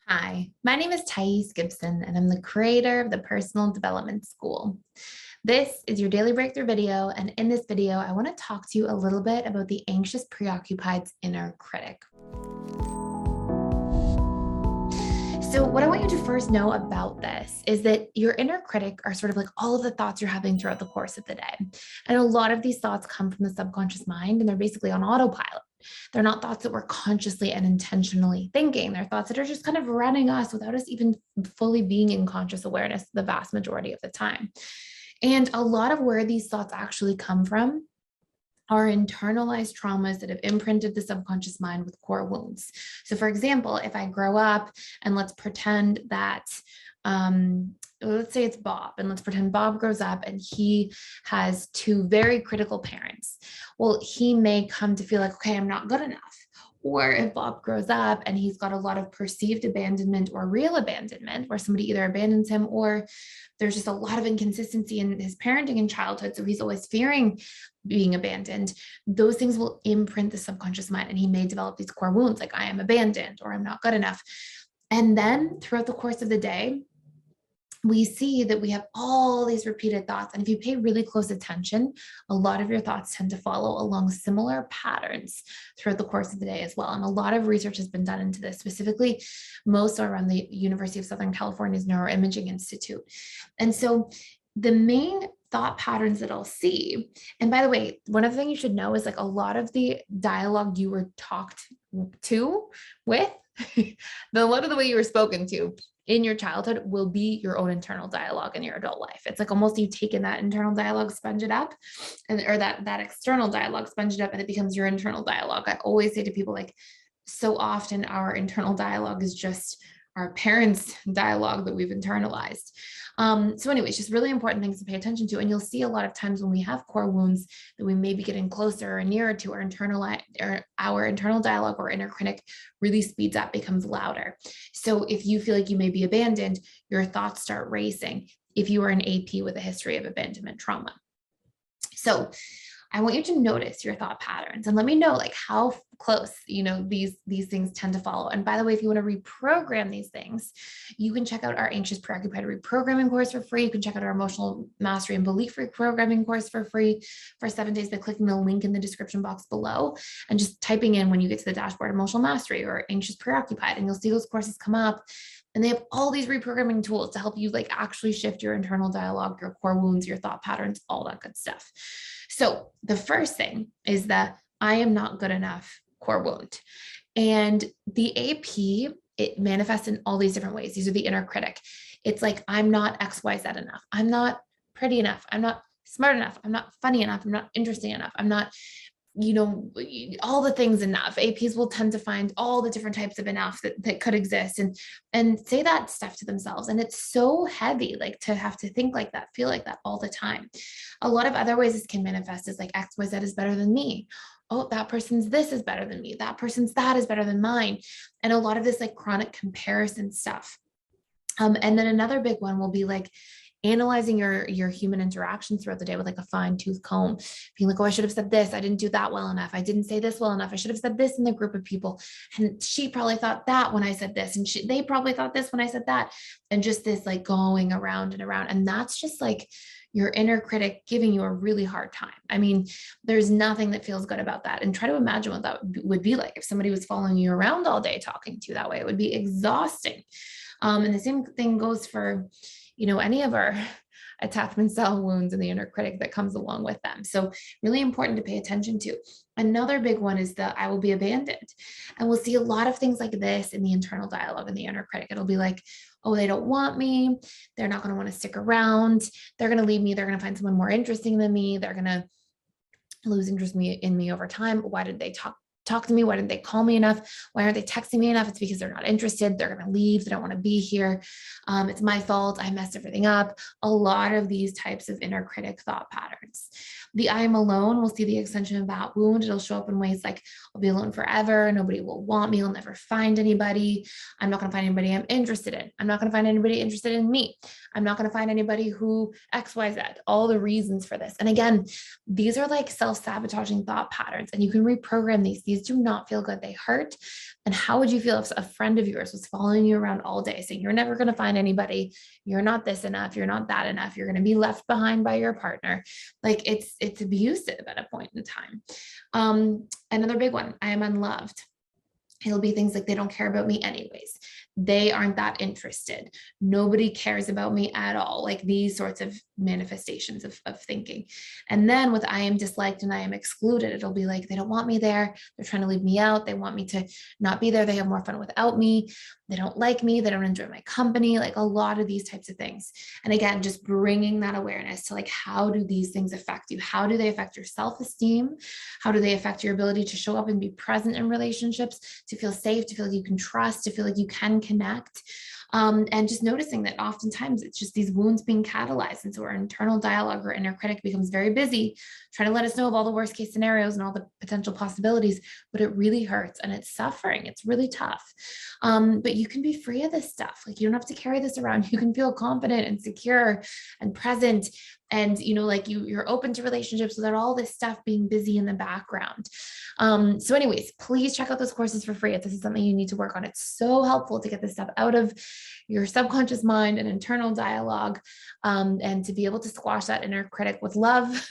Hi, my name is Gibson, and I'm the creator of the Personal Development School. This is your daily breakthrough video, and in this video, I want to talk to you a little bit about the anxious preoccupied's inner critic. So what I want you to first know about this is that your inner critic are sort of like all of the thoughts you're having throughout the course of the day. And a lot of these thoughts come from the subconscious mind, and they're basically on autopilot. They're not thoughts that we're consciously and intentionally thinking. They're thoughts that are just kind of running us without us even fully being in conscious awareness the vast majority of the time. And a lot of where these thoughts actually come from are internalized traumas that have imprinted the subconscious mind with core wounds. So, for example, if I grow up and let's pretend that, let's say it's Bob, and let's pretend Bob grows up and he has two very critical parents. Well, he may come to feel like, okay, I'm not good enough. Or if Bob grows up and he's got a lot of perceived abandonment or real abandonment, where somebody either abandons him or there's just a lot of inconsistency in his parenting in childhood. So he's always fearing being abandoned. Those things will imprint the subconscious mind, and he may develop these core wounds like I am abandoned or I'm not good enough. And then throughout the course of the day, we see that we have all these repeated thoughts. And if you pay really close attention, a lot of your thoughts tend to follow along similar patterns throughout the course of the day as well. And a lot of research has been done into this, specifically most are around the University of Southern California's Neuroimaging Institute. And so the main thought patterns that I'll see, and by the way, one of the things you should know is like a lot of the dialogue you were talked to with, a lot of the way you were spoken to in your childhood will be your own internal dialogue in your adult life. It's like almost you've taken that internal dialogue, sponge it up, or that external dialogue, sponge it up, and it becomes your internal dialogue. I always say to people, like, so often our internal dialogue is just our parents' dialogue that we've internalized. So anyways, just really important things to pay attention to. And you'll see a lot of times when we have core wounds that we may be getting closer or nearer to our internal dialogue or inner critic really speeds up, becomes louder. So if you feel like you may be abandoned, your thoughts start racing if you are an AP with a history of abandonment trauma. So I want you to notice your thought patterns and let me know like how close, these things tend to follow. And by the way, if you want to reprogram these things, you can check out our Anxious Preoccupied Reprogramming course for free. You can check out our Emotional Mastery and Belief Reprogramming course for free for 7 days by clicking the link in the description box below and just typing in when you get to the dashboard Emotional Mastery or Anxious Preoccupied, and you'll see those courses come up. And they have all these reprogramming tools to help you like actually shift your internal dialogue, your core wounds, your thought patterns, all that good stuff. So the first thing is that I am not good enough core wound. And the AP, it manifests in all these different ways. These are the inner critic. It's like, I'm not XYZ enough. I'm not pretty enough. I'm not smart enough. I'm not funny enough. I'm not interesting enough. I'm not, all the things enough. APs will tend to find all the different types of enough that could exist and say that stuff to themselves. And it's so heavy, like to have to think like that, feel like that all the time. A lot of other ways this can manifest is like XYZ is better than me. Oh, that person's this is better than me. That person's that is better than mine. And a lot of this like chronic comparison stuff. And then another big one will be like analyzing your human interactions throughout the day with like a fine tooth comb, being like, oh, I should have said this. I didn't do that well enough. I didn't say this well enough. I should have said this in the group of people. And she probably thought that when I said this, and they probably thought this when I said that. And just this like going around and around. And that's just like your inner critic giving you a really hard time. I mean, there's nothing that feels good about that. And try to imagine what that would be like if somebody was following you around all day talking to you that way. It would be exhausting. And the same thing goes for, any of our attachment style wounds and the inner critic that comes along with them. So really important to pay attention to. Another big one is the I will be abandoned. And we'll see a lot of things like this in the internal dialogue and the inner critic. It'll be like, oh, they don't want me. They're not going to want to stick around. They're going to leave me. They're going to find someone more interesting than me. They're going to lose interest in me over time. Why did they talk to me? Why didn't they call me enough? Why aren't they texting me enough? It's because they're not interested. They're going to leave. They don't want to be here. It's my fault. I messed everything up. A lot of these types of inner critic thought patterns. The I am alone, we'll see the extension of that wound. It'll show up in ways like I'll be alone forever. Nobody will want me. I'll never find anybody. I'm not going to find anybody I'm interested in. I'm not going to find anybody interested in me. I'm not going to find anybody who XYZ, all the reasons for this. And again, these are like self-sabotaging thought patterns, and you can reprogram these. these do not feel good. They hurt. And how would you feel if a friend of yours was following you around all day saying, you're never going to find anybody, you're not this enough, you're not that enough, you're going to be left behind by your partner? Like it's abusive at a point in time. Another big one, I am unloved. It'll be things like they don't care about me anyways. They aren't that interested. Nobody cares about me at all. Like these sorts of manifestations of thinking. And then with I am disliked and I am excluded, it'll be like, they don't want me there. They're trying to leave me out. They want me to not be there. They have more fun without me. They don't like me. They don't enjoy my company. Like a lot of these types of things. And again, just bringing that awareness to like, how do these things affect you? How do they affect your self-esteem? How do they affect your ability to show up and be present in relationships, to feel safe, to feel like you can trust, to feel like you can connect? And just noticing that oftentimes it's just these wounds being catalyzed. And so our internal dialogue or inner critic becomes very busy trying to let us know of all the worst case scenarios and all the potential possibilities, but it really hurts and it's suffering. It's really tough. But you can be free of this stuff. Like you don't have to carry this around. You can feel confident and secure and present. And, like you're open to relationships without all this stuff being busy in the background. So anyways, please check out those courses for free if this is something you need to work on. It's so helpful to get this stuff out of your subconscious mind and internal dialogue, and to be able to squash that inner critic with love,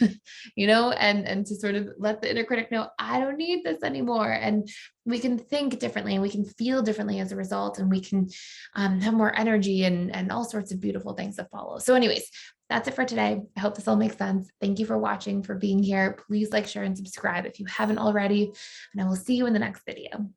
and to sort of let the inner critic know, I don't need this anymore. And we can think differently and we can feel differently as a result, and we can have more energy and all sorts of beautiful things that follow. So anyways, that's it for today. I hope this all makes sense. Thank you for watching, for being here. Please like, share, and subscribe if you haven't already, and I will see you in the next video.